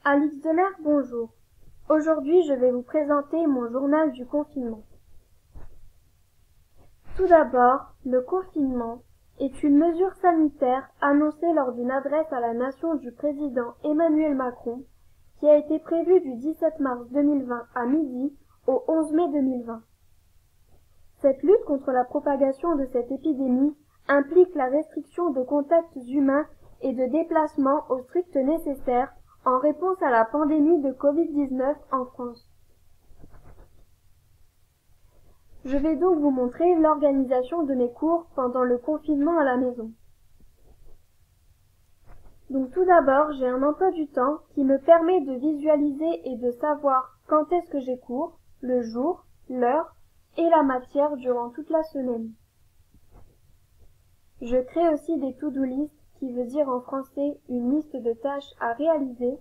Alix Delair, bonjour. Aujourd'hui, je vais vous présenter mon journal du confinement. Tout d'abord, le confinement est une mesure sanitaire annoncée lors d'une adresse à la nation du président Emmanuel Macron qui a été prévue du 17 mars 2020 à midi au 11 mai 2020. Cette lutte contre la propagation de cette épidémie implique la restriction de contacts humains et de déplacements au strict nécessaire en réponse à la pandémie de Covid-19 en France. Je vais donc vous montrer l'organisation de mes cours pendant le confinement à la maison. Donc tout d'abord, j'ai un emploi du temps qui me permet de visualiser et de savoir quand est-ce que j'ai cours, le jour, l'heure et la matière durant toute la semaine. Je crée aussi des to-do list, qui veut dire en français une liste de tâches à réaliser.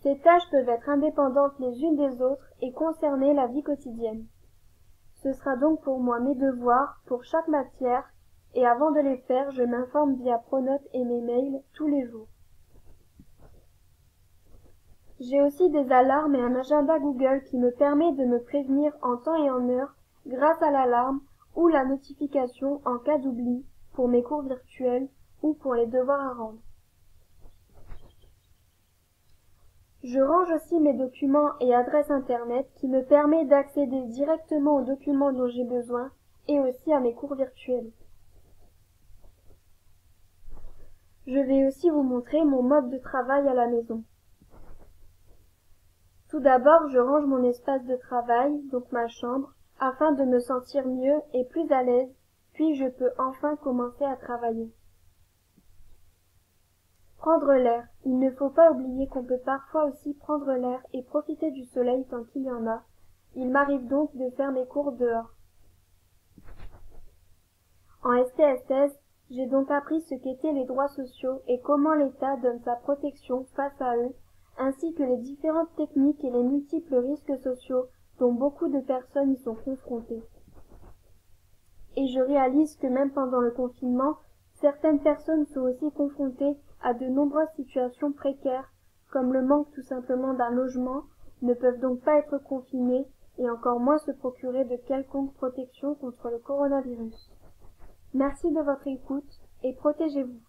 Ces tâches peuvent être indépendantes les unes des autres et concerner la vie quotidienne. Ce sera donc pour moi mes devoirs pour chaque matière et avant de les faire, je m'informe via Pronote et mes mails tous les jours. J'ai aussi des alarmes et un agenda Google qui me permet de me prévenir en temps et en heure grâce à l'alarme ou la notification en cas d'oubli pour mes cours virtuels ou pour les devoirs à rendre. Je range aussi mes documents et adresses internet qui me permet d'accéder directement aux documents dont j'ai besoin et aussi à mes cours virtuels. Je vais aussi vous montrer mon mode de travail à la maison. Tout d'abord, je range mon espace de travail, donc ma chambre, afin de me sentir mieux et plus à l'aise, puis je peux enfin commencer à travailler. Prendre l'air. Il ne faut pas oublier qu'on peut parfois aussi prendre l'air et profiter du soleil tant qu'il y en a. Il m'arrive donc de faire mes cours dehors. En STSS, j'ai donc appris ce qu'étaient les droits sociaux et comment l'État donne sa protection face à eux, ainsi que les différentes techniques et les multiples risques sociaux dont beaucoup de personnes y sont confrontées. Et je réalise que même pendant le confinement, certaines personnes sont aussi confrontées à de nombreuses situations précaires, comme le manque tout simplement d'un logement, ne peuvent donc pas être confinées et encore moins se procurer de quelconque protection contre le coronavirus. Merci de votre écoute et protégez-vous.